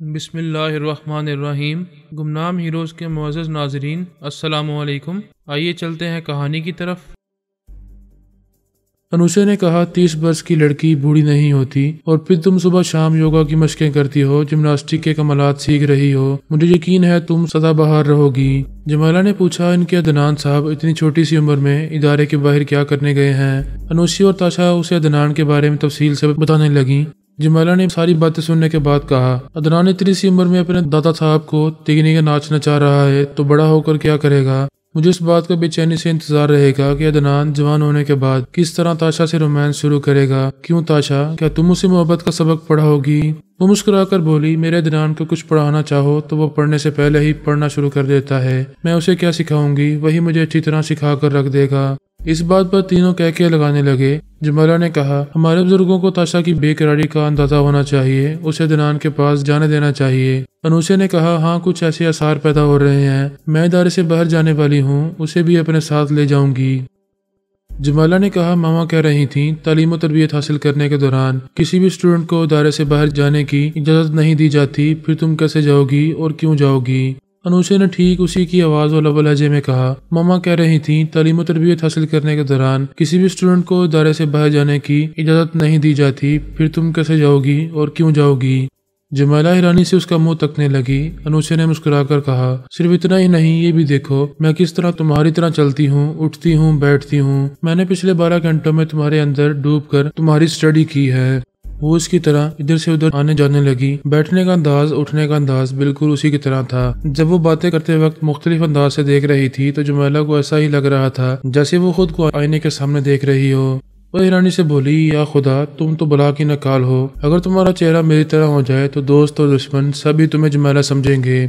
بسم اللہ الرحمن الرحیم۔ گمنام ہیروز کے معزز ناظرین، السلام علیکم۔ آئیے چلتے ہیں کہانی کی طرف۔ انوشا نے کہا 30 برس کی لڑکی بوڑھی نہیں ہوتی، اور پھر تم صبح شام یوگا کی مشقیں کرتی ہو، جمناسٹک کے کمالات سیکھ رہی ہو، مجھے یقین ہے تم سدا بہار رہو گی۔ جمالہ نے پوچھا، ان کے عدنان صاحب اتنی چھوٹی سی عمر میں ادارے کے باہر کیا کرنے گئے ہیں؟ انوشی اور تاشا اسے عدنان کے بارے میں تفصیل سے بتانے لگیں۔ جمالہ نے ساری باتیں سننے کے بعد کہا، عدنان اتنی سی عمر میں اپنے دادا صاحب کو تیگنی کا ناچ نچا رہا ہے تو بڑا ہو کر کیا کرے گا؟ مجھے اس بات کا بے چینی سے انتظار رہے گا کہ عدنان جوان ہونے کے بعد کس طرح تاشا سے رومانس شروع کرے گا۔ کیوں تاشا، کیا تم اسے محبت کا سبق پڑھاؤ گی؟ وہ مسکرا کر بولی، میرے عدنان کو کچھ پڑھانا چاہو تو وہ پڑھنے سے پہلے ہی پڑھنا شروع کر دیتا ہے، میں اسے کیا سکھاؤں گی، وہی مجھے اچھی طرح سکھا کر رکھ دے گا۔ اس بات پر تینوں کہکے لگانے لگے۔ جمالہ نے کہا، ہمارے بزرگوں کو تاشا کی بے قراری کا اندازہ ہونا چاہیے، اسے عدنان کے پاس جانے دینا چاہیے۔ انوشا نے کہا، ہاں کچھ ایسے آثار پیدا ہو رہے ہیں، میں ادارے سے باہر جانے والی ہوں، اسے بھی اپنے ساتھ لے جاؤں گی۔ جمالہ نے کہا، ماما کہہ رہی تھیں تعلیم و تربیت حاصل کرنے کے دوران کسی بھی اسٹوڈنٹ کو ادارے سے باہر جانے کی اجازت نہیں دی جاتی، پھر تم کیسے جاؤ گی اور کیوں جاؤ گی؟ انوشا نے ٹھیک اسی کی آواز و لب و لہجے میں کہا، ماما کہہ رہی تھیں تعلیم و تربیت حاصل کرنے کے دوران کسی بھی اسٹوڈنٹ کو ادارے سے باہر جانے کی اجازت نہیں دی جاتی، پھر تم کیسے جاؤ گی اور کیوں جاؤ گی؟ جمالہ حیرانی سے اس کا منہ تکنے لگی۔ انوشا نے مسکرا کر کہا، صرف اتنا ہی نہیں، یہ بھی دیکھو میں کس طرح تمہاری طرح چلتی ہوں، اٹھتی ہوں، بیٹھتی ہوں، میں نے پچھلے 12 گھنٹوں میں تمہارے اندر ڈوب کر تمہاری اسٹڈی کی ہے۔ وہ اس کی طرح ادھر سے ادھر آنے جانے لگی، بیٹھنے کا انداز، اٹھنے کا انداز بالکل اسی کی طرح تھا۔ جب وہ باتیں کرتے وقت مختلف انداز سے دیکھ رہی تھی تو جمالہ کو ایسا ہی لگ رہا تھا جیسے وہ خود کو آئینے کے سامنے دیکھ رہی ہو۔ وہ حیرانی سے بولی، یا خدا، تم تو بلا کی نکال ہو، اگر تمہارا چہرہ میری طرح ہو جائے تو دوست اور دشمن سبھی تمہیں جمالہ سمجھیں گے۔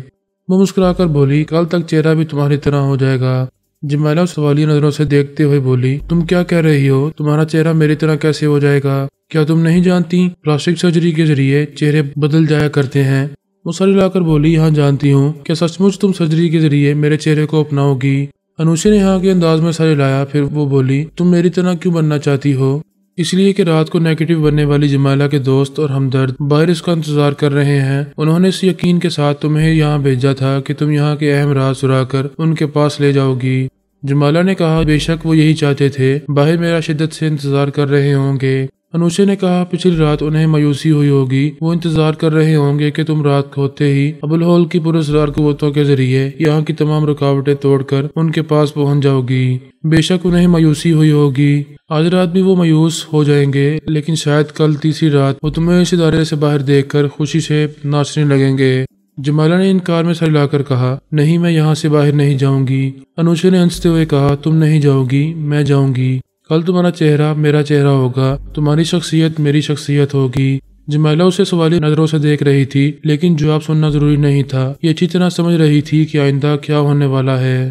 وہ مسکرا کر بولی، کل تک چہرہ بھی تمہاری طرح ہو جائے گا۔ جمالہ سوالیہ نظروں سے دیکھتے ہوئے بولی، تم کیا کہہ رہی ہو؟ تمہارا چہرہ میری طرح کیسے ہو جائے گا؟ کیا تم نہیں جانتی پلاسٹک سرجری کے ذریعے چہرے بدل جایا کرتے ہیں؟ وہ سر ہلا کر بولی، ہاں جانتی ہوں۔ کیا سچ مچ تم سرجری کے ذریعے میرے چہرے کو اپناؤ گی؟ انوشا نے ہاں کے انداز میں سر ہلایا، پھر وہ بولی، تم میری طرح کیوں بننا چاہتی ہو؟ اس لیے کہ رات کو نیگیٹو بننے والی جمالہ کے دوست اور ہمدرد باہر اس کا انتظار کر رہے ہیں۔ انہوں نے اس یقین کے ساتھ تمہیں یہاں بھیجا تھا کہ تم یہاں کے اہم راز چرا کر ان کے پاس لے جاؤ گی۔ جمالہ نے کہا، بے شک وہ یہی چاہتے تھے، باہر میرا شدت سے انتظار کر رہے ہوں گے۔ انوشا نے کہا، پچھلی رات انہیں مایوسی ہوئی ہوگی، وہ انتظار کر رہے ہوں گے کہ تم رات ہوتے ہی ابوالہول کی پراسرار قوتوں کے ذریعے یہاں کی تمام رکاوٹیں توڑ کر ان کے پاس پہنچ جاؤ گی۔ بے شک انہیں مایوسی ہوئی ہوگی، آج رات بھی وہ مایوس ہو جائیں گے، لیکن شاید کل تیسری رات وہ تمہیں اس ادارے سے باہر دیکھ کر خوشی سے ناچنے لگیں گے۔ جمالہ نے انکار میں سر ہلا کر کہا، نہیں، میں یہاں سے باہر نہیں جاؤں گی۔ انوشا نے ہنستے ہوئے کہا، تم نہیں جاؤ گی، میں جاؤں گی۔ کل تمہارا چہرہ میرا چہرہ ہوگا، تمہاری شخصیت میری شخصیت ہوگی۔ جمالہ اسے سوالی نظروں سے دیکھ رہی تھی، لیکن جواب سننا ضروری نہیں تھا۔ یہ اچھی طرح سمجھ رہی تھی کہ آئندہ کیا ہونے والا ہے۔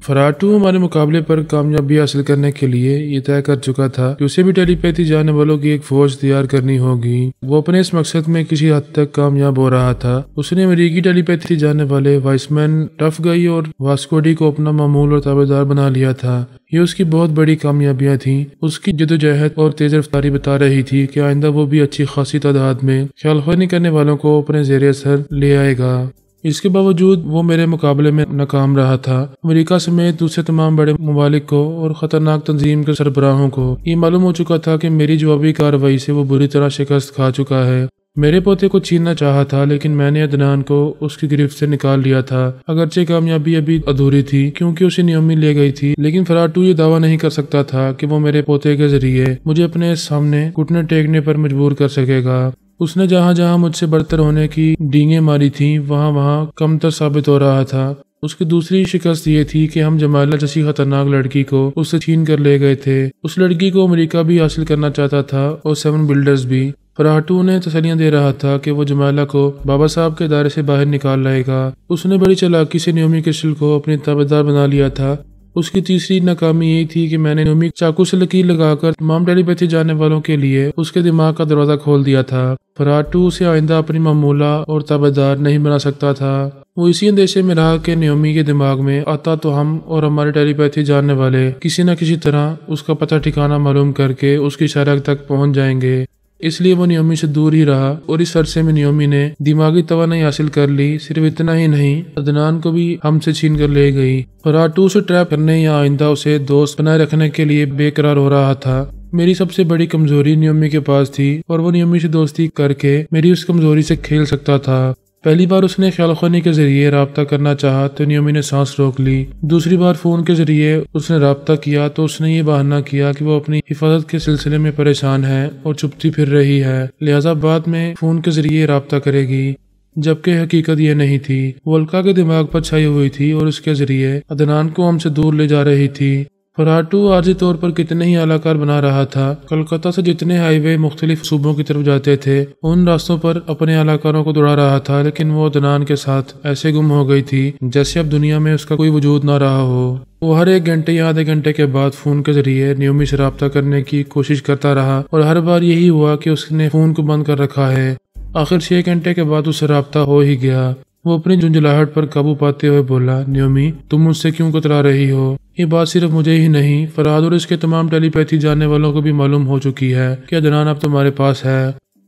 فراٹو ہمارے مقابلے پر کامیابی حاصل کرنے کے لیے یہ طے کر چکا تھا کہ اسے بھی ٹیلی پیتھی جاننے والوں کی ایک فوج تیار کرنی ہوگی۔ وہ اپنے اس مقصد میں کسی حد تک کامیاب ہو رہا تھا۔ اس نے امریکی ٹیلی پیتھی جاننے والے وائس مین ٹف گئی اور واسکوڈی کو اپنا معمول اور تابعدار بنا لیا تھا۔ یہ اس کی بہت بڑی کامیابیاں تھیں۔ اس کی جدوجہد اور تیز رفتاری بتا رہی تھی کہ آئندہ وہ بھی اچھی خاصی تعداد میں خیال خوانی کرنے والوں کو اپنے زیر اثر لے آئے گا۔ اس کے باوجود وہ میرے مقابلے میں ناکام رہا تھا۔ امریکہ سمیت دوسرے تمام بڑے ممالک کو اور خطرناک تنظیم کے سربراہوں کو یہ معلوم ہو چکا تھا کہ میری جوابی کارروائی سے وہ بری طرح شکست کھا چکا ہے۔ میرے پوتے کو چھیننا چاہا تھا، لیکن میں نے عدنان کو اس کی گرفت سے نکال لیا تھا۔ اگرچہ کامیابی ابھی ادھوری تھی کیونکہ اسے نیومی لے گئی تھی، لیکن فراٹو یہ دعویٰ نہیں کر سکتا تھا کہ وہ میرے پوتے کے ذریعے مجھے اپنے سامنے گھٹنے ٹیکنے پر مجبور کر سکے گا۔ اس نے جہاں جہاں مجھ سے برتر ہونے کی ڈینگیں ماری تھیں، وہاں وہاں کمتر ثابت ہو رہا تھا۔ اس کی دوسری شکست یہ تھی کہ ہم جمالہ جیسی خطرناک لڑکی کو اس سے چھین کر لے گئے تھے۔ اس لڑکی کو امریکہ بھی حاصل کرنا چاہتا تھا اور 7 بلڈرز بھی۔ فراٹو انہیں تسلیاں دے رہا تھا کہ وہ جمالہ کو بابا صاحب کے ادارے سے باہر نکال لائے گا۔ اس نے بڑی چالاکی سے نیومی کرسٹل کو اپنی تابعدار بنا لیا تھا۔ اس کی تیسری ناکامی یہ تھی کہ میں نے نیومی چاقو سے لکیر لگا کر تمام ٹیلی پیتھی جاننے والوں کے لیے اس کے دماغ کا دروازہ کھول دیا تھا۔ فراٹو اسے آئندہ اپنی معمولہ اور تابعدار نہیں بنا سکتا تھا۔ وہ اسی اندیشے میں رہا کہ نیومی کے دماغ میں آتا تو ہم اور ہمارے ٹیلی پیتھی جاننے والے کسی نہ کسی طرح اس کا پتہ ٹھکانہ معلوم کر کے اس کی شرح تک پہنچ جائیں گے۔ اس لیے وہ نیومی سے دور ہی رہا اور اس عرصے میں نیومی نے دماغی توانائی حاصل کر لی۔ صرف اتنا ہی نہیں، عدنان کو بھی ہم سے چھین کر لے گئی۔ فرحات 2 سے ٹریپ کرنے یا آئندہ اسے دوست بنائے رکھنے کے لیے بے قرار ہو رہا تھا۔ میری سب سے بڑی کمزوری نیومی کے پاس تھی اور وہ نیومی سے دوستی کر کے میری اس کمزوری سے کھیل سکتا تھا۔ پہلی بار اس نے خیال خوانی کے ذریعے رابطہ کرنا چاہا تو نیومی نے سانس روک لی۔ دوسری بار فون کے ذریعے اس نے رابطہ کیا تو اس نے یہ بہانہ کیا کہ وہ اپنی حفاظت کے سلسلے میں پریشان ہے اور چپتی پھر رہی ہے، لہٰذا بعد میں فون کے ذریعے رابطہ کرے گی، جبکہ حقیقت یہ نہیں تھی۔ وہ الکا کے دماغ پر چھائی ہوئی تھی اور اس کے ذریعے عدنان کو ہم سے دور لے جا رہی تھی۔ فرحات 2 عارضی طور پر کتنے ہی اعلی کار بنا رہا تھا۔ کلکتہ سے جتنے ہائی وے مختلف صوبوں کی طرف جاتے تھے ان راستوں پر اپنے اعلی کاروں کو دوڑا رہا تھا، لیکن وہ عدنان کے ساتھ ایسے گم ہو گئی تھی جیسے اب دنیا میں اس کا کوئی وجود نہ رہا ہو۔ وہ ہر 1 گھنٹے یا آدھے گھنٹے کے بعد فون کے ذریعے نیومی سے رابطہ کرنے کی کوشش کرتا رہا اور ہر بار یہی ہوا کہ اس نے فون کو بند کر رکھا ہے۔ آخر 6 گھنٹے کے بعد اس سے رابطہ ہو ہی گیا۔ وہ اپنی جھنجھلاہٹ پر قابو پاتے ہوئے بولا، نیومی تم مجھ سے کیوں کترا رہی ہو؟ یہ بات صرف مجھے ہی نہیں، فرحاد اور اس کے تمام ٹیلی پیتھی جاننے والوں کو بھی معلوم ہو چکی ہے کہ عدنان اب تمہارے پاس ہے۔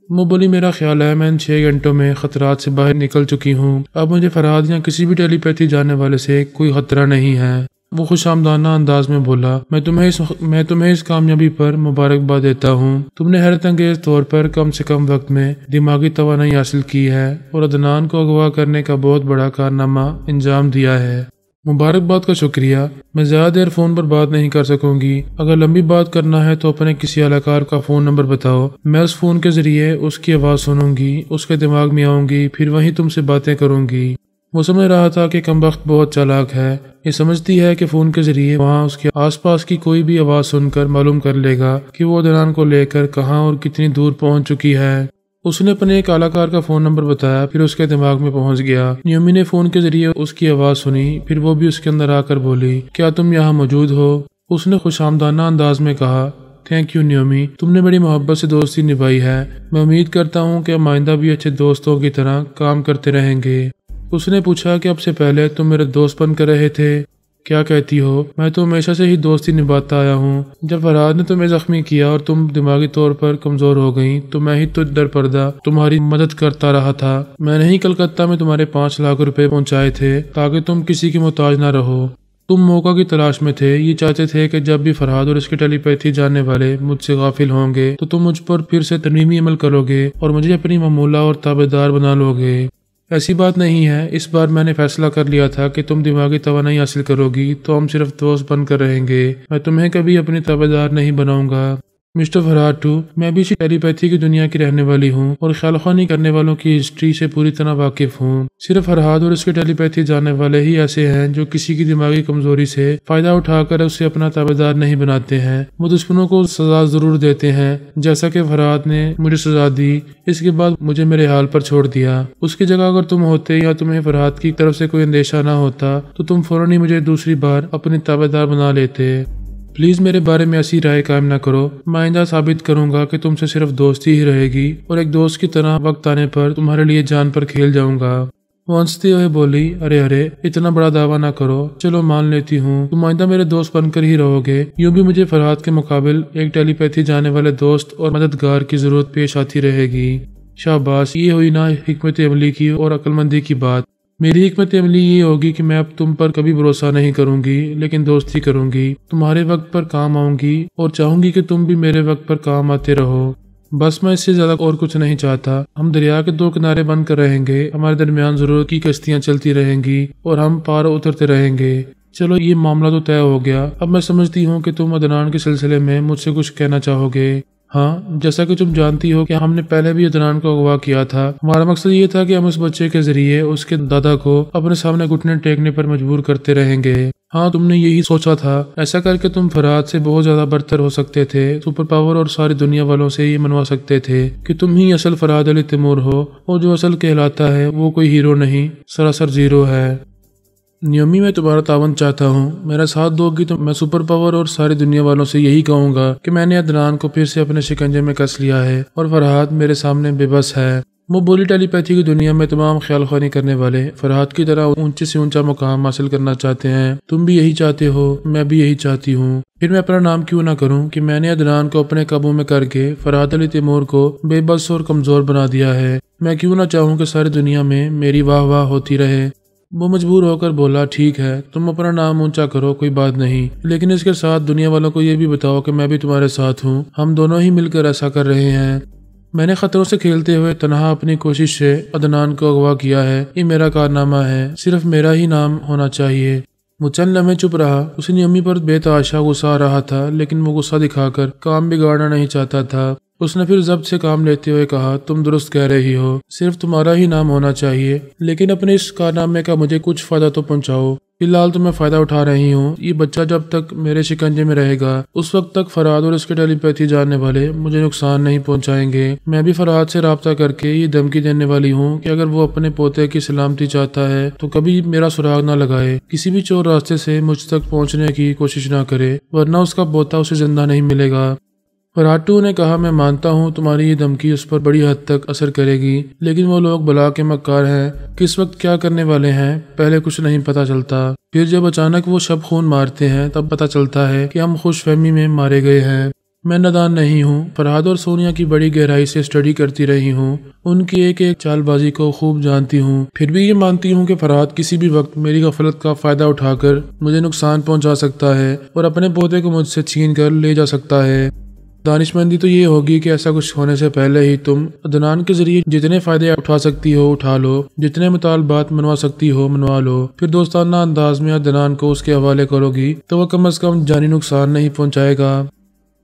وہ بولی، میرا خیال ہے میں ان 6 گھنٹوں میں خطرات سے باہر نکل چکی ہوں، اب مجھے فرحاد یا کسی بھی ٹیلی پیتھی جاننے والے سے کوئی خطرہ نہیں ہے۔ وہ خوش آمدانہ انداز میں بولا، میں تمہیں اس کامیابی پر مبارکباد دیتا ہوں۔ تم نے حیرت انگیز طور پر کم سے کم وقت میں دماغی توانائی حاصل کی ہے اور عدنان کو اغوا کرنے کا بہت بڑا کارنامہ انجام دیا ہے۔ مبارکباد کا شکریہ، میں زیادہ دیر فون پر بات نہیں کر سکوں گی۔ اگر لمبی بات کرنا ہے تو اپنے کسی اعلی کار کا فون نمبر بتاؤ، میں اس فون کے ذریعے اس کی آواز سنوں گی، اس کے دماغ میں آؤں گی، پھر وہیں تم سے باتیں کروں گی۔ وہ سمجھ رہا تھا کہ کمبخت بہت چالاک ہے، یہ سمجھتی ہے کہ فون کے ذریعے وہاں اس کے آس پاس کی کوئی بھی آواز سن کر معلوم کر لے گا کہ وہ عدنان کو لے کر کہاں اور کتنی دور پہنچ چکی ہے۔ اس نے اپنے ایک اعلی کار کا فون نمبر بتایا، پھر اس کے دماغ میں پہنچ گیا۔ نیومی نے فون کے ذریعے اس کی آواز سنی، پھر وہ بھی اس کے اندر آ کر بولی، کیا تم یہاں موجود ہو؟ اس نے خوش آمدانہ انداز میں کہا، تھینک یو نیومی، تم نے بڑی محبت سے دوستی نبھائی ہے۔ میں امید کرتا ہوں کہ ہم آئندہ بھی اچھے دوستوں کی طرح کام کرتے رہیں گے۔ اس نے پوچھا کہ اب سے پہلے تم میرے دوست بن کر رہے تھے، کیا کہتی ہو؟ میں تو ہمیشہ سے ہی دوستی نبھاتا آیا ہوں۔ جب فرحاد نے تمہیں زخمی کیا اور تم دماغی طور پر کمزور ہو گئیں تو میں ہی تو در پردہ تمہاری مدد کرتا رہا تھا۔ میں نے ہی کلکتہ میں تمہارے 5 لاکھ روپے پہنچائے تھے تاکہ تم کسی کی محتاج نہ رہو۔ تم موقع کی تلاش میں تھے، یہ چاہتے تھے کہ جب بھی فرحاد اور اس کے ٹیلی پیتھی جاننے والے مجھ سے غافل ہوں گے تو تم مجھ پر پھر سے ترمیمی عمل کرو گے اور مجھے اپنی ممولہ اور تابع دار بنا لو گے۔ ایسی بات نہیں ہے، اس بار میں نے فیصلہ کر لیا تھا کہ تم دماغی توانائی حاصل کرو گی تو ہم صرف دوست بن کر رہیں گے، میں تمہیں کبھی اپنی تابع دار نہیں بناؤں گا۔ مسٹر فرحاد 2، میں بھی اسی ٹیلی پیتھی کی دنیا کی رہنے والی ہوں اور خیال خوانی کرنے والوں کی ہسٹری سے پوری طرح واقف ہوں۔ صرف فرحاد اور اس کے ٹیلی پیتھی جاننے والے ہی ایسے ہیں جو کسی کی دماغی کمزوری سے فائدہ اٹھا کر اسے اپنا تابع دار نہیں بناتے ہیں، وہ دشمنوں کو سزا ضرور دیتے ہیں، جیسا کہ فرحاد نے مجھے سزا دی، اس کے بعد مجھے میرے حال پر چھوڑ دیا۔ اس کی جگہ اگر تم ہوتے یا تمہیں فرحاد کی طرف سے کوئی اندیشہ نہ ہوتا تو تم فوراً ہی مجھے دوسری بار اپنی تابع دار بنا لیتے۔ پلیز میرے بارے میں ایسی رائے قائم نہ کرو، میں آئندہ ثابت کروں گا کہ تم سے صرف دوستی ہی رہے گی اور ایک دوست کی طرح وقت آنے پر تمہارے لیے جان پر کھیل جاؤں گا۔ وہ ہنستے ہوئے بولی، ارے اتنا بڑا دعویٰ نہ کرو، چلو مان لیتی ہوں تم آئندہ میرے دوست بن کر ہی رہو گے۔ یوں بھی مجھے فرحاد کے مقابل ایک ٹیلی پیتھی جانے والے دوست اور مددگار کی ضرورت پیش آتی رہے گی۔ شاباش، یہ ہوئی نا حکمت عملی کی اور عقل مندی کی بات۔ میری حکمت عملی یہ ہوگی کہ میں اب تم پر کبھی بھروسہ نہیں کروں گی، لیکن دوستی کروں گی، تمہارے وقت پر کام آؤں گی اور چاہوں گی کہ تم بھی میرے وقت پر کام آتے رہو۔ بس میں اس سے زیادہ اور کچھ نہیں چاہتا۔ ہم دریا کے 2 کنارے بن کر رہیں گے، ہمارے درمیان ضرورت کی کشتیاں چلتی رہیں گی اور ہم پار اترتے رہیں گے۔ چلو یہ معاملہ تو طے ہو گیا، اب میں سمجھتی ہوں کہ تم عدنان کے سلسلے میں مجھ سے کچھ کہنا چاہو گے۔ ہاں، جیسا کہ تم جانتی ہو کہ ہم نے پہلے بھی عدنان کو اغوا کیا تھا۔ ہمارا مقصد یہ تھا کہ ہم اس بچے کے ذریعے اس کے دادا کو اپنے سامنے گھٹنے ٹیکنے پر مجبور کرتے رہیں گے۔ ہاں، تم نے یہی سوچا تھا، ایسا کر کے تم فرحاد سے بہت زیادہ برتر ہو سکتے تھے، سپر پاور اور ساری دنیا والوں سے یہ منوا سکتے تھے کہ تم ہی اصل فرحاد علی تیمور ہو، اور جو اصل کہلاتا ہے وہ کوئی ہیرو نہیں، سراسر زیرو ہے۔ نیومی، میں تمہارا تعاون چاہتا ہوں، میرا ساتھ دو گی تو میں سپر پاور اور ساری دنیا والوں سے یہی کہوں گا کہ میں نے عدنان کو پھر سے اپنے شکنجے میں کس لیا ہے اور فرحاد میرے سامنے بے بس ہے۔ وہ بولی ٹیلی پیتھی کی دنیا میں تمام خیال خوانی کرنے والے فرحات کی طرح اونچے سے اونچا مقام حاصل کرنا چاہتے ہیں۔ تم بھی یہی چاہتے ہو، میں بھی یہی چاہتی ہوں، پھر میں اپنا نام کیوں نہ کروں کہ میں نے عدنان کو اپنے قابو میں کر کے فرحات علی تیمور کو بے بس اور کمزور بنا دیا ہے۔ میں کیوں نہ چاہوں کہ ساری دنیا میں میری واہ واہ ہوتی رہے۔ وہ مجبور ہو کر بولا، ٹھیک ہے، تم اپنا نام اونچا کرو، کوئی بات نہیں، لیکن اس کے ساتھ دنیا والوں کو یہ بھی بتاؤ کہ میں بھی تمہارے ساتھ ہوں، ہم دونوں ہی مل کر ایسا کر رہے ہیں۔ میں نے خطروں سے کھیلتے ہوئے تنہا اپنی کوشش سے عدنان کو اغوا کیا ہے، یہ میرا کارنامہ ہے، صرف میرا ہی نام ہونا چاہیے۔ وہ چند لمحے چپ رہا، اسے نیومی پر بے تحاشا غصہ آ رہا تھا، لیکن وہ غصہ دکھا کر کام بگاڑنا نہیں چاہتا تھا۔ اس نے پھر ضبط سے کام لیتے ہوئے کہا، تم درست کہہ رہی ہو، صرف تمہارا ہی نام ہونا چاہیے، لیکن اپنے اس کارنامے کا مجھے کچھ فائدہ تو پہنچاؤ۔ فی الحال تو میں فائدہ اٹھا رہی ہوں، یہ بچہ جب تک میرے شکنجے میں رہے گا اس وقت تک فرحات اور اس کے ٹیلی پیتھی جاننے والے مجھے نقصان نہیں پہنچائیں گے۔ میں بھی فرحات سے رابطہ کر کے یہ دھمکی دینے والی ہوں کہ اگر وہ اپنے پوتے کی سلامتی چاہتا ہے تو کبھی میرا سراغ نہ لگائے، کسی بھی چور راستے سے مجھ تک پہنچنے کی کوشش نہ کرے، ورنہ اس کا پوتا اسے زندہ نہیں ملے گا۔ فرحات نے کہا، میں مانتا ہوں تمہاری یہ دھمکی اس پر بڑی حد تک اثر کرے گی، لیکن وہ لوگ بلا کے مکار ہیں، کس وقت کیا کرنے والے ہیں پہلے کچھ نہیں پتا چلتا، پھر جب اچانک وہ شب خون مارتے ہیں تب پتا چلتا ہے کہ ہم خوش فہمی میں مارے گئے ہیں۔ میں نادان نہیں ہوں، فرحات اور سونیا کی بڑی گہرائی سے اسٹڈی کرتی رہی ہوں، ان کی ایک ایک چال بازی کو خوب جانتی ہوں، پھر بھی یہ مانتی ہوں کہ فرحات کسی بھی وقت میری غفلت کا فائدہ اٹھا کر مجھے نقصان پہنچا سکتا ہے اور اپنے پوتے کو مجھ سے چھین کر لے جا سکتا ہے۔ دانش مندی تو یہ ہوگی کہ ایسا کچھ ہونے سے پہلے ہی تم عدنان کے ذریعے جتنے فائدے اٹھا سکتی ہو اٹھا لو، جتنے مطالبات منوا سکتی ہو منوا لو، پھر دوستانہ انداز میں عدنان کو اس کے حوالے کرو گی تو وہ کم از کم جانی نقصان نہیں پہنچائے گا۔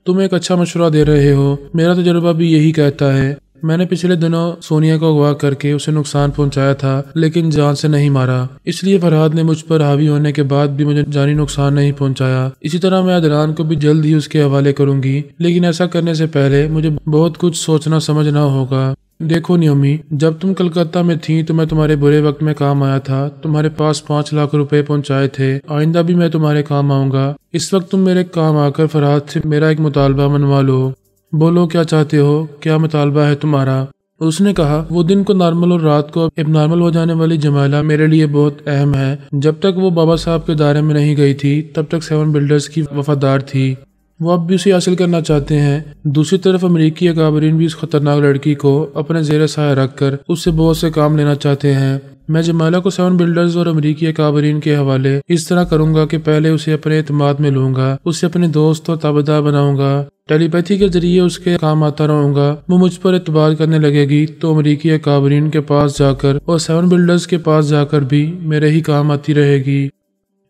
تم ایک اچھا مشورہ دے رہے ہو، میرا تجربہ بھی یہی کہتا ہے۔ میں نے پچھلے دنوں سونیا کو اغوا کر کے اسے نقصان پہنچایا تھا، لیکن جان سے نہیں مارا، اس لیے فرحات نے مجھ پر حاوی ہونے کے بعد بھی مجھے جانی نقصان نہیں پہنچایا۔ اسی طرح میں عدنان کو بھی جلد ہی اس کے حوالے کروں گی، لیکن ایسا کرنے سے پہلے مجھے بہت کچھ سوچنا سمجھنا ہوگا۔ دیکھو نیومی، جب تم کلکتہ میں تھی تو میں تمہارے برے وقت میں کام آیا تھا، تمہارے پاس 5 لاکھ روپے پہنچائے تھے، آئندہ بھی میں تمہارے کام آؤں گا۔ اس وقت تم میرے کام آ کر فرحات سے میرا ایک مطالبہ منوا لو، بولو کیا چاہتے ہو، کیا مطالبہ ہے تمہارا؟ اس نے کہا، وہ دن کو نارمل اور رات کو اب نارمل ہو جانے والی جمائلہ میرے لیے بہت اہم ہے۔ جب تک وہ بابا صاحب کے دائرے میں نہیں گئی تھی تب تک 7 بلڈرز کی وفادار تھی، وہ اب بھی اسے حاصل کرنا چاہتے ہیں۔ دوسری طرف امریکی اکابرین بھی اس خطرناک لڑکی کو اپنے زیر سایہ رکھ کر اس سے بہت سے کام لینا چاہتے ہیں۔ میں جمائلہ کو 7 بلڈرز اور امریکی اکابرین کے حوالے اس طرح کروں گا کہ پہلے اسے اپنے اعتماد میں لوں گا، اسے اپنے دوست اور تابعدار بناؤں گا، ٹیلی پیتھی کے ذریعے اس کے کام آتا رہوں گا۔ وہ مجھ پر اعتبار کرنے لگے گی تو امریکی اکابرین کے پاس جا کر اور 7 بلڈرز کے پاس جا کر بھی میرے ہی کام آتی رہے گی۔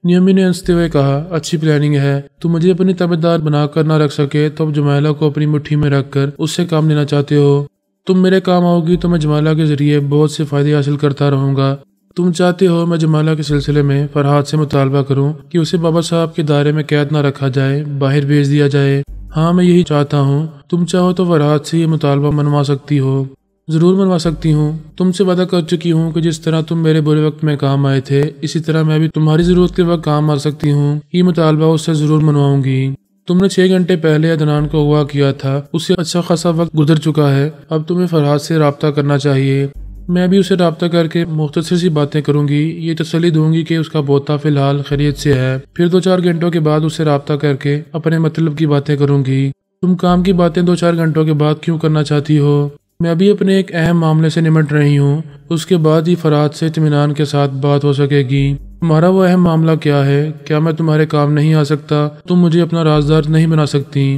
نیومی نے ہنستے ہوئے کہا، اچھی پلاننگ ہے، تو مجھے اپنی تابعدار بنا کر نہ رکھ سکے تو اب جمائلہ کو اپنی مٹھی میں رکھ کر اس سے کام لینا چاہتے ہو۔ تم میرے کام آؤ گی تو میں جمائلہ کے ذریعے بہت سے فائدے حاصل کرتا رہوں گا۔ تم چاہتے ہو میں جمائلہ کے سلسلے میں فرحات سے مطالبہ کروں کہ اسے بابا صاحب کے دائرے میں قید نہ رکھا جائے، باہر بھیج دیا جائے؟ ہاں، میں یہی چاہتا ہوں۔ تم چاہو تو فرحات سے یہ مطالبہ منوا سکتی ہو۔ ضرور منوا سکتی ہوں، تم سے وعدہ کر چکی ہوں کہ جس طرح تم میرے برے وقت میں کام آئے تھے اسی طرح میں بھی تمہاری ضرورت کے وقت کام آ سکتی ہوں۔ یہ مطالبہ اس سے ضرور منواؤں گی۔ تم نے 6 گھنٹے پہلے عدنان کو اغوا کیا تھا، اس سے اچھا خاصا وقت گزر چکا ہے، اب تمہیں فرحات سے رابطہ کرنا چاہیے۔ میں بھی اسے رابطہ کر کے مختصر سی باتیں کروں گی، یہ تسلی دوں گی کہ اس کا پوتا فی الحال خیریت سے ہے، پھر 2-4 گھنٹوں کے بعد اسے رابطہ کر کے اپنے مطلب کی باتیں کروں گی۔ تم کام کی باتیں 2-4 گھنٹوں کے بعد کیوں کرنا چاہتی ہو؟ میں ابھی اپنے ایک اہم معاملے سے نمٹ رہی ہوں، اس کے بعد ہی فرحات سے اطمینان کے ساتھ بات ہو سکے گی۔ تمہارا وہ اہم معاملہ کیا ہے؟ کیا میں تمہارے کام نہیں آ سکتا؟ تم مجھے اپنا رازدار نہیں بنا سکتی؟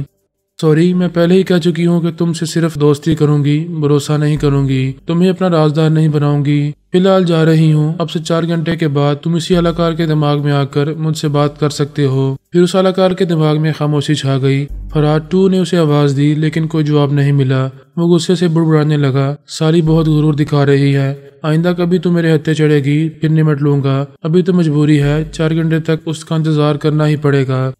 سوری، میں پہلے ہی کہہ چکی ہوں کہ تم سے صرف دوستی کروں گی، بھروسہ نہیں کروں گی، تمہیں اپنا رازدار نہیں بناؤں گی۔ فی الحال جا رہی ہوں، اب سے 4 گھنٹے کے بعد تم اسی اہلکار کے دماغ میں آ کر مجھ سے بات کر سکتے ہو۔ پھر اس اہلکار کے دماغ میں خاموشی چھا گئی۔ فرحات 2 نے اسے آواز دی لیکن کوئی جواب نہیں ملا۔ وہ غصے سے بڑبڑانے لگا، سالی بہت غرور دکھا رہی ہے، آئندہ کبھی تو میرے ہتھے چڑھے گی پھر نمٹ لوں گا، ابھی تو مجبوری ہے، 4 گھنٹے تک اس کا انتظار کرنا ہی پڑے گا۔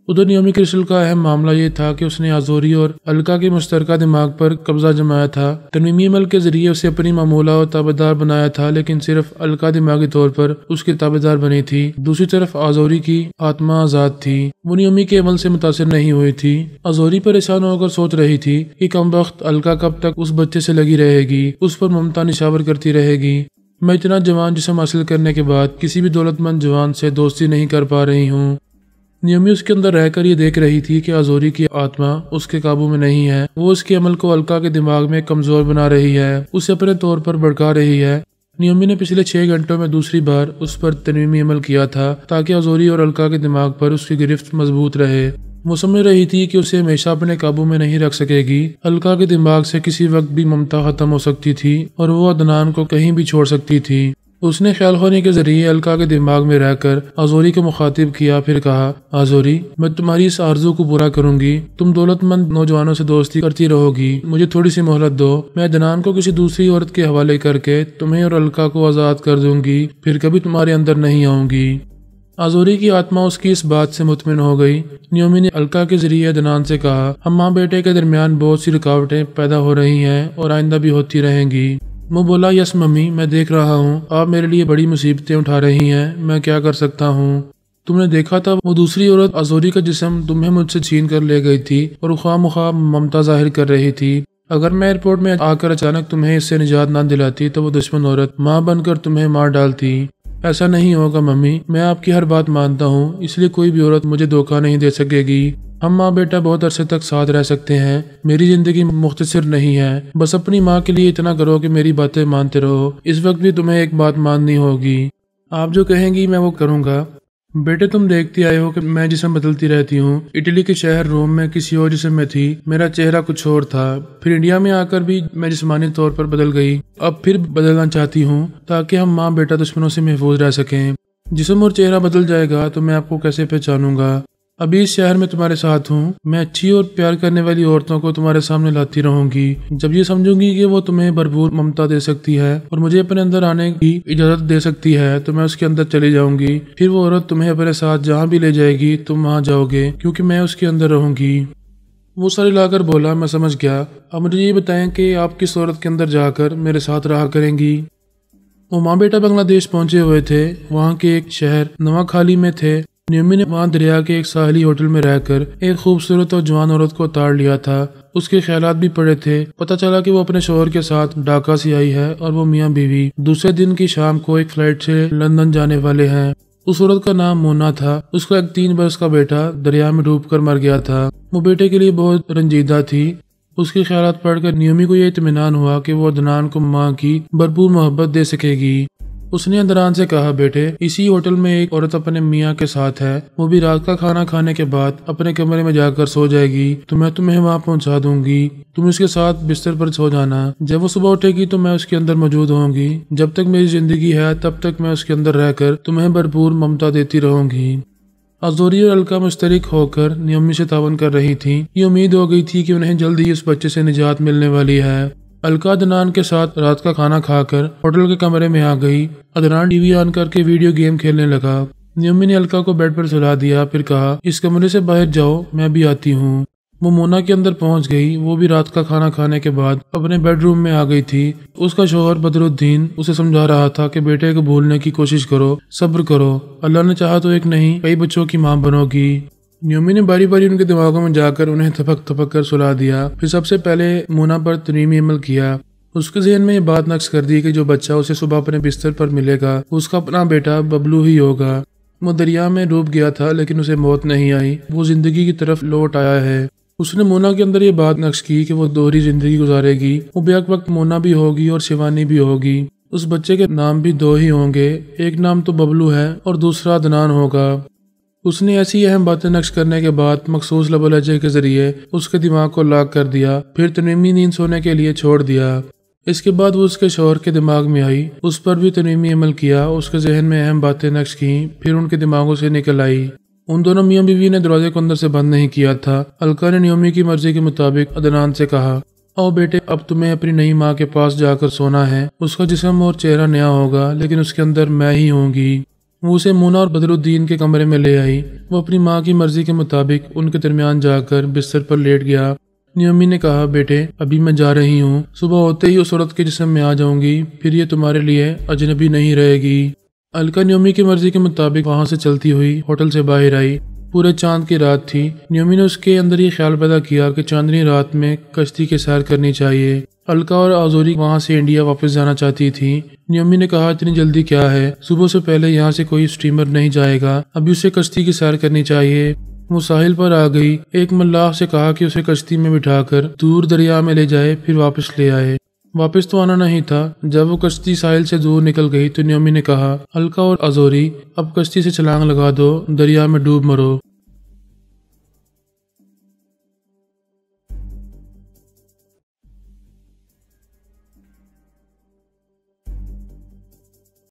ادھر نیومی کرسٹل کا اہم معاملہ یہ تھا کہ اس نے آزوری اور الکا کے مشترکہ دماغ پر قبضہ جمایا تھا۔ ترمیمی عمل کے ذریعے اسے اپنی معمولہ اور تابعدار بنایا تھا، لیکن صرف الکا دماغی طور پر اس کی تابعدار بنی تھی۔ دوسری طرف آزوری کی آتما آزاد تھی، وہ نیومی کے عمل سے متاثر نہیں ہوئی تھی۔ آزوری پریشان ہو کر سوچ رہی تھی کہ کم وقت الکا کب تک اس بچے سے لگی رہے گی، اس پر ممتا نشاور کرتی رہے گی۔ میں اتنا جوان جسم حاصل کرنے کے بعد کسی بھی دولت مند جوان سے دوستی نہیں کر پا رہی ہوں۔ نیومی اس کے اندر رہ کر یہ دیکھ رہی تھی کہ آزوری کی آتما اس کے قابو میں نہیں ہے، وہ اس کے عمل کو الکا کے دماغ میں کمزور بنا رہی ہے، اسے اپنے طور پر بھڑکا رہی ہے۔ نیومی نے پچھلے 6 گھنٹوں میں دوسری بار اس پر ترمیمی عمل کیا تھا تاکہ آزوری اور الکا کے دماغ پر اس کی گرفت مضبوط رہے۔ وہ سمجھ رہی تھی کہ اسے ہمیشہ اپنے قابو میں نہیں رکھ سکے گی۔ الکا کے دماغ سے کسی وقت بھی ممتا ختم ہو سکتی تھی اور وہ عدنان کو کہیں بھی چھوڑ سکتی تھی۔ اس نے خیال خوانی کے ذریعے الکا کے دماغ میں رہ کر آزوری کو مخاطب کیا، پھر کہا، آزوری، میں تمہاری اس آرزو کو پورا کروں گی، تم دولت مند نوجوانوں سے دوستی کرتی رہو گی، مجھے تھوڑی سی مہلت دو، میں عدنان کو کسی دوسری عورت کے حوالے کر کے تمہیں اور الکا کو آزاد کر دوں گی، پھر کبھی تمہارے اندر نہیں آؤں گی۔ آزوری کی آتما اس کی اس بات سے مطمئن ہو گئی۔ نیومی نے الکا کے ذریعے عدنان سے کہا، ہم ماں بیٹے کے درمیان بہت سی رکاوٹیں پیدا ہو رہی ہیں اور آئندہ بھی ہوتی رہیں گی۔ وہ بولا، یس ممی، میں دیکھ رہا ہوں، آپ میرے لیے بڑی مصیبتیں اٹھا رہی ہیں، میں کیا کر سکتا ہوں؟ تم نے دیکھا تھا وہ دوسری عورت آزوری کا جسم تمہیں مجھ سے چھین کر لے گئی تھی اور خواہ مخواہ ممتا ظاہر کر رہی تھی۔ اگر میں ایئرپورٹ میں آ کر اچانک تمہیں اس سے نجات نہ دلاتی تو وہ دشمن عورت ماں بن کر تمہیں مار ڈالتی۔ ایسا نہیں ہوگا ممی، میں آپ کی ہر بات مانتا ہوں، اس لیے کوئی بھی عورت مجھے دھوکہ نہیں دے سکے گی۔ ہم ماں بیٹا بہت عرصے تک ساتھ رہ سکتے ہیں، میری زندگی مختصر نہیں ہے، بس اپنی ماں کے لیے اتنا کرو کہ میری باتیں مانتے رہو۔ اس وقت بھی تمہیں ایک بات ماننی ہوگی، آپ جو کہیں گی میں وہ کروں گا۔ بیٹے، تم دیکھتی آئے ہو کہ میں جسم بدلتی رہتی ہوں۔ اٹلی کے شہر روم میں کسی اور جسم میں تھی، میرا چہرہ کچھ اور تھا، پھر انڈیا میں آ کر بھی میں جسمانی طور پر بدل گئی، اب پھر بدلنا چاہتی ہوں تاکہ ہم ماں بیٹا دشمنوں سے محفوظ رہ سکیں۔ جسم اور چہرہ بدل جائے گا تو میں آپ کو کیسے پہچانوں گا؟ ابھی اس شہر میں تمہارے ساتھ ہوں، میں اچھی اور پیار کرنے والی عورتوں کو تمہارے سامنے لاتی رہوں گی۔ جب یہ سمجھوں گی کہ وہ تمہیں بھرپور ممتا دے سکتی ہے اور مجھے اپنے اندر آنے کی اجازت دے سکتی ہے تو میں اس کے اندر چلی جاؤں گی، پھر وہ عورت تمہیں اپنے ساتھ جہاں بھی لے جائے گی تم وہاں جاؤ گے، کیونکہ میں اس کے اندر رہوں گی۔ وہ سر ہلا کر بولا، میں سمجھ گیا، اب مجھے یہ بتائیں کہ آپ کس عورت کے اندر جا کر میرے ساتھ رہا کریں گی؟ وہ ماں بیٹا بنگلہ دیش پہنچے ہوئے تھے، وہاں کے ایک شہر نواکھالی میں تھے۔ نیومی نے وہاں دریا کے ایک ساحلی ہوٹل میں رہ کر ایک خوبصورت اور جوان عورت کو تاڑ لیا تھا۔ اس کے خیالات بھی پڑے تھے، پتہ چلا کہ وہ اپنے شوہر کے ساتھ ڈھاکہ سے آئی ہے اور وہ میاں بیوی دوسرے دن کی شام کو ایک فلائٹ سے لندن جانے والے ہیں۔ اس عورت کا نام مونا تھا، اس کا ایک 3 برس کا بیٹا دریا میں ڈوب کر مر گیا تھا۔ وہ بیٹے کے لیے بہت رنجیدہ تھی۔ اس کے خیالات پڑھ کر نیومی کو یہ اطمینان ہوا کہ وہ عدنان کو ماں کی بھرپور محبت دے سکے گی۔ اس نے عدنان سے کہا، بیٹے، اسی ہوٹل میں ایک عورت اپنے میاں کے ساتھ ہے، وہ بھی رات کا کھانا کھانے کے بعد اپنے کمرے میں جا کر سو جائے گی تو میں تمہیں وہاں پہنچا دوں گی، تم اس کے ساتھ بستر پر سو جانا۔ جب وہ صبح اٹھے گی تو میں اس کے اندر موجود ہوں گی، جب تک میری زندگی ہے تب تک میں اس کے اندر رہ کر تمہیں بھرپور ممتا دیتی رہوں گی۔ آزوری اور الکا مشترک ہو کر نیومی سے تعاون کر رہی تھی۔ یہ امید ہو گئی تھی کہ انہیں جلد ہی اس بچے سے نجات ملنے والی ہے۔ الکا عدنان کے ساتھ رات کا کھانا کھا کر ہوٹل کے کمرے میں آ گئی۔ عدنان ٹی وی آن کر کے ویڈیو گیم کھیلنے لگا۔ نیومی نے الکا کو بیڈ پر سلا دیا، پھر کہا، اس کمرے سے باہر جاؤ، میں بھی آتی ہوں۔ وہ مونا کے اندر پہنچ گئی، وہ بھی رات کا کھانا کھانے کے بعد اپنے بیڈ روم میں آ گئی تھی۔ اس کا شوہر بدر الدین اسے سمجھا رہا تھا کہ بیٹے کو بھولنے کی کوشش کرو، صبر کرو، اللہ نے چاہا تو ایک نہیں کئی بچوں کی ماں بنو گی۔ نیومی نے باری باری ان کے دماغوں میں جا کر انہیں تھپک تھپک کر سلا دیا، پھر سب سے پہلے مونا پر ترمیمی عمل کیا۔ اس کے ذہن میں یہ بات نقش کر دی کہ جو بچہ اسے صبح اپنے بستر پر ملے گا اس کا اپنا بیٹا ببلو ہی ہوگا۔ وہ دریا میں ڈوب گیا تھا لیکن اسے موت نہیں آئی، وہ زندگی کی طرف لوٹ آیا ہے۔ اس نے مونا کے اندر یہ بات نقش کی کہ وہ دوہری زندگی گزارے گی، وہ بیک وقت مونا بھی ہوگی اور شیوانی بھی ہوگی۔ اس بچے کے نام بھی 2 ہی ہوں گے، ایک نام تو ببلو ہے اور دوسرا عدنان ہوگا۔ اس نے ایسی اہم باتیں نقش کرنے کے بعد مخصوص لب و لہجے کے ذریعے اس کے دماغ کو لاک کر دیا، پھر ترمیمی نیند سونے کے لیے چھوڑ دیا۔ اس کے بعد وہ اس کے شوہر کے دماغ میں آئی، اس پر بھی ترمیمی عمل کیا، اس کے ذہن میں اہم باتیں نقش کیں، پھر ان کے دماغوں سے نکل آئی۔ ان دونوں میاں بیوی نے دروازے کو اندر سے بند نہیں کیا تھا۔ الکا نے نیومی کی مرضی کے مطابق عدنان سے کہا، او بیٹے، اب تمہیں اپنی نئی ماں کے پاس جا کر سونا ہے۔ اس کا جسم اور چہرہ نیا ہوگا لیکن اس کے اندر میں ہی ہوں گی۔ وہ اسے مونا اور بدرالدین کے کمرے میں لے آئی۔ وہ اپنی ماں کی مرضی کے مطابق ان کے درمیان جا کر بستر پر لیٹ گیا۔ نیومی نے کہا، بیٹے ابھی میں جا رہی ہوں، صبح ہوتے ہی اس عورت کے جسم میں آ جاؤں گی، پھر یہ تمہارے لیے اجنبی نہیں رہے گی۔ الکا نیومی کی مرضی کے مطابق وہاں سے چلتی ہوئی ہوٹل سے باہر آئی۔ پورے چاند کی رات تھی۔ نیومی نے اس کے اندر یہ خیال پیدا کیا کہ چاندنی رات میں کشتی کے سیر کرنی چاہیے۔ الکا اور آزوری وہاں سے انڈیا واپس جانا چاہتی تھی۔ نیومی نے کہا، اتنی جلدی کیا ہے، صبح سے پہلے یہاں سے کوئی اسٹیمر نہیں جائے گا، ابھی اسے کشتی کی سیر کرنی چاہیے۔ وہ ساحل پر آ گئی۔ ایک ملاح سے کہا کہ اسے کشتی میں بٹھا کر دور دریا میں لے جائے، پھر واپس لے آئے۔ واپس تو آنا نہیں تھا۔ جب وہ کشتی ساحل سے دور نکل گئی تو نیومی نے کہا، الکا اور آزوری اب کشتی سے چھلانگ لگا دو، دریا میں ڈوب مرو۔